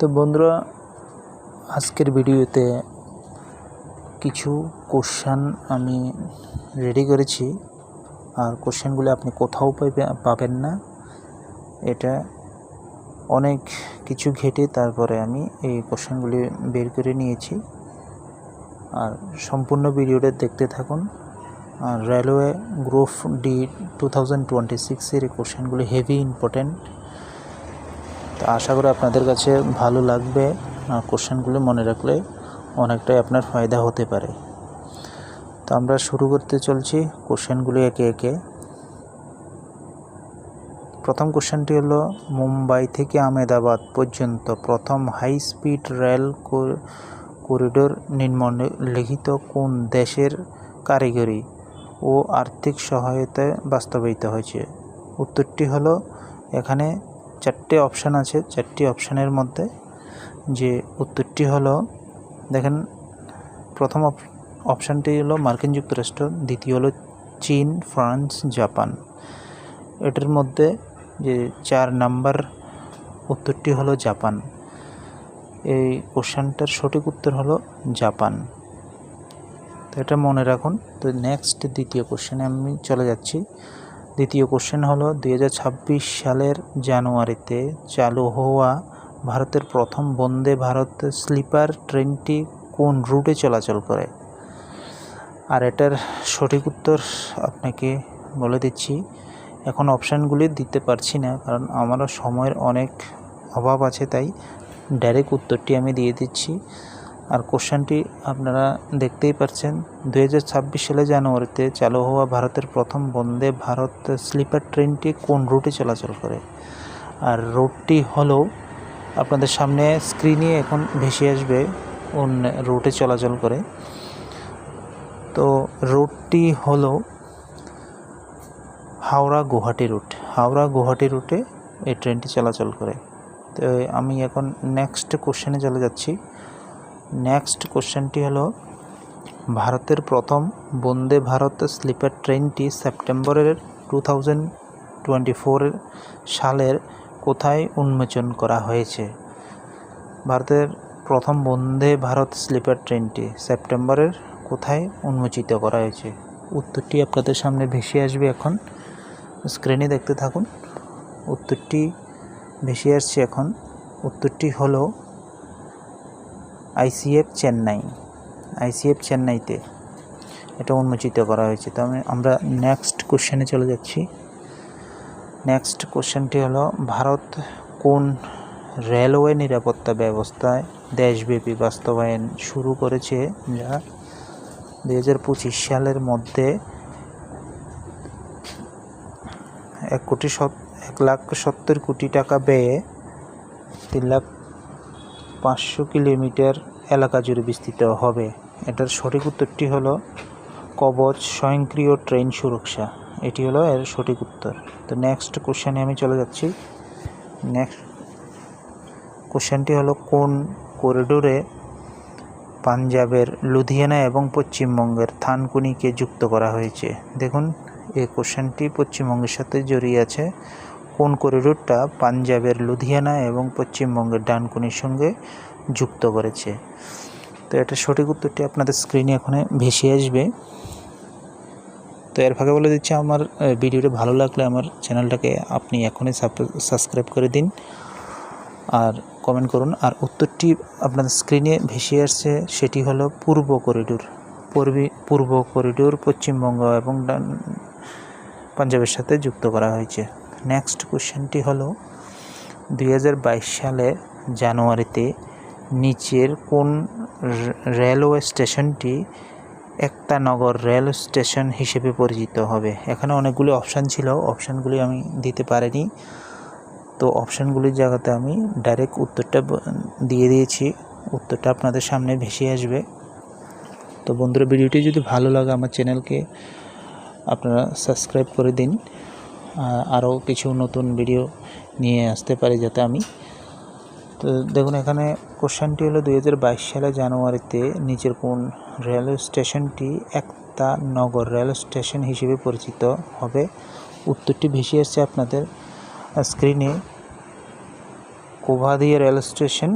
তো বন্ধুরা, আজকের ভিডিওতে কিছু কোশ্চেন আমি রেডি করেছি। আর কোশ্চেনগুলো আপনি কোথাও পাবেন না। এটা অনেক কিছু ঘেটে তারপরে আমি এই কোশ্চেনগুলি বের করে নিয়েছি। আর সম্পূর্ণ ভিডিওটা দেখতে থাকুন। আর রেলওয়ে গ্রুপ ডি 2026 এই কোশ্চেনগুলি হেভি ইম্পর্টেন্ট। তো আশা করি আপনাদের কাছে ভালো লাগবে। আর কোশ্চেনগুলো মনে রাখলে অনেকটাই আপনার ফায়দা হতে পারে। তো আমরা শুরু করতে চলছি কোশ্চেনগুলি একে একে। প্রথম কোশ্চেনটি হলো, মুম্বাই থেকে আহমেদাবাদ পর্যন্ত প্রথম হাই স্পিড রেল করিডোর নিম্নলিখিত কোন দেশের কারিগরি ও আর্থিক সহায়তায় বাস্তবায়িত হয়েছে? উত্তরটি হলো, এখানে চারটে অপশান আছে। চারটি অপশানের মধ্যে যে উত্তরটি হলো, দেখেন, প্রথম অপশানটি হলো মার্কিন যুক্তরাষ্ট্র, দ্বিতীয় হলো চীন, ফ্রান্স, জাপান। এটার মধ্যে যে 4 নাম্বার উত্তরটি হলো জাপান। এই কোশ্চেনটার সঠিক উত্তর হলো জাপান। তো এটা মনে রাখুন। তো নেক্সট দ্বিতীয় কোশ্চেনে আমি চলে যাচ্ছি। দ্বিতীয় কোশ্চেন হলো, 2026 সালের জানুয়ারিতে চালু হওয়া ভারতের প্রথম বন্দে ভারত স্লিপার ট্রেনটি কোন রুটে চলাচল করে? আর এটার সঠিক উত্তর আপনাকে বলে দিচ্ছি। এখন অপশানগুলি দিতে পারছি না, কারণ আমারও সময়ের অনেক অভাব আছে, তাই ডাইরেক্ট উত্তরটি আমি দিয়ে দিচ্ছি। আর কোশ্চেনটি আপনারা দেখতেই পাচ্ছেন, 2026 সালে জানুয়ারিতে চালু হওয়া ভারতের প্রথম বন্দে ভারত স্লিপার ট্রেনটি কোন রুটে চলাচল করে? আর রুটটি হলো, আপনাদের সামনে স্ক্রিনে এখন ভেসে আসবে কোন রুটে চলাচল করে। তো রুটটি হলো হাওড়া গুয়াহাটি রুট। হাওড়া গুয়াহাটি রুটে এই ট্রেনটি চলাচল করে। তো আমি এখন নেক্সট কোশ্চেনে চলে যাচ্ছি। নেক্সট কোশ্চেনটি হলো, ভারতের প্রথম বন্দে ভারত স্লিপার ট্রেনটি সেপ্টেম্বরের 2024 সালের কোথায় উন্মোচন করা হয়েছে? ভারতের প্রথম বন্দে ভারত স্লিপার ট্রেনটি সেপ্টেম্বরের কোথায় উন্মোচিত করা হয়েছে? উত্তরটি আপনাদের সামনে ভেসে আসবে। এখন স্ক্রিনে দেখতে থাকুন। উত্তরটি ভেসে আসছে এখন। উত্তরটি হলো আইসিএফ চেন্নাই। আইসিএফ চেন্নাইতে এটা উন্মোচিত করা হয়েছে। তো আমরা নেক্সট কোশ্চেনে চলে যাচ্ছি। নেক্সট কোশ্চেনটি হলো, ভারত কোন রেলওয়ে নিরাপত্তা ব্যবস্থায় দেশব্যাপী বাস্তবায়ন শুরু করেছে, যা 2025 সালের মধ্যে 1,70 কোটি টাকা ব্যয়ে 3,500,000 কিলোমিটার এলাকা জুড়ে বিস্তৃত হবে? এটার সঠিক উত্তরটি হলো কবচ স্বয়ংক্রিয় ট্রেন সুরক্ষা। এটি হলো এর সঠিক উত্তর। তো নেক্সট কোশ্চেনে আমি চলে যাচ্ছি। নেক্সট কোশ্চেনটি হলো, কোন করিডোরে পাঞ্জাবের লুধিয়ানা এবং পশ্চিমবঙ্গের থানকুনিকে যুক্ত করা হয়েছে? দেখুন, এই কোশ্চেনটি পশ্চিমবঙ্গের সাথে জড়িয়ে আছে। কোন করিডোরটা পাঞ্জাবের লুধিয়ানা এবং পশ্চিমবঙ্গের ডানকুনির সঙ্গে যুক্ত করেছে? তো এটা সঠিক উত্তরটি আপনাদের স্ক্রিনে এখন ভেসে আসবে। তো এর ফাঁকে বলে দিচ্ছি, আমার ভিডিওটা ভালো লাগলে আমার চ্যানেলটাকে আপনি এখনই সাবস্ক্রাইব করে দিন আর কমেন্ট করুন। আর উত্তরটি আপনাদের স্ক্রিনে ভেসে আসছে, সেটি হলো পূর্ব করিডোর। পূর্ব করিডোর পশ্চিমবঙ্গ এবং পাঞ্জাবের সাথে যুক্ত করা হয়েছে। নেক্সট কোশ্চেনটি হলো, 2022 সালে জানুয়ারিতে নিচের কোন রেলওয়ে স্টেশনটি একতানগর রেল স্টেশন হিসেবে পরিচিত হবে? এখানে অনেকগুলি অপশান ছিল, অপশানগুলি আমি দিতে পারিনি। তো অপশানগুলির জায়গাতে আমি ডাইরেক্ট উত্তরটা দিয়ে দিয়েছি। উত্তরটা আপনাদের সামনে ভেসে আসবে। তো বন্ধুরা, ভিডিওটি যদি ভালো লাগে আমার চ্যানেলকে আপনারা সাবস্ক্রাইব করে দিন। আরও কিছু নতুন ভিডিও নিয়ে আসতে পারি যাতে আমি। তো দেখুন, এখানে কোশ্চেনটি হলো, 2022 সালে জানুয়ারিতে নিচের কোন রেল স্টেশনটি একতানগর রেল স্টেশন হিসেবে পরিচিত হবে? উত্তরটি ভেসে আসছে আপনাদের স্ক্রিনে। কোভাদিয়া রেল স্টেশন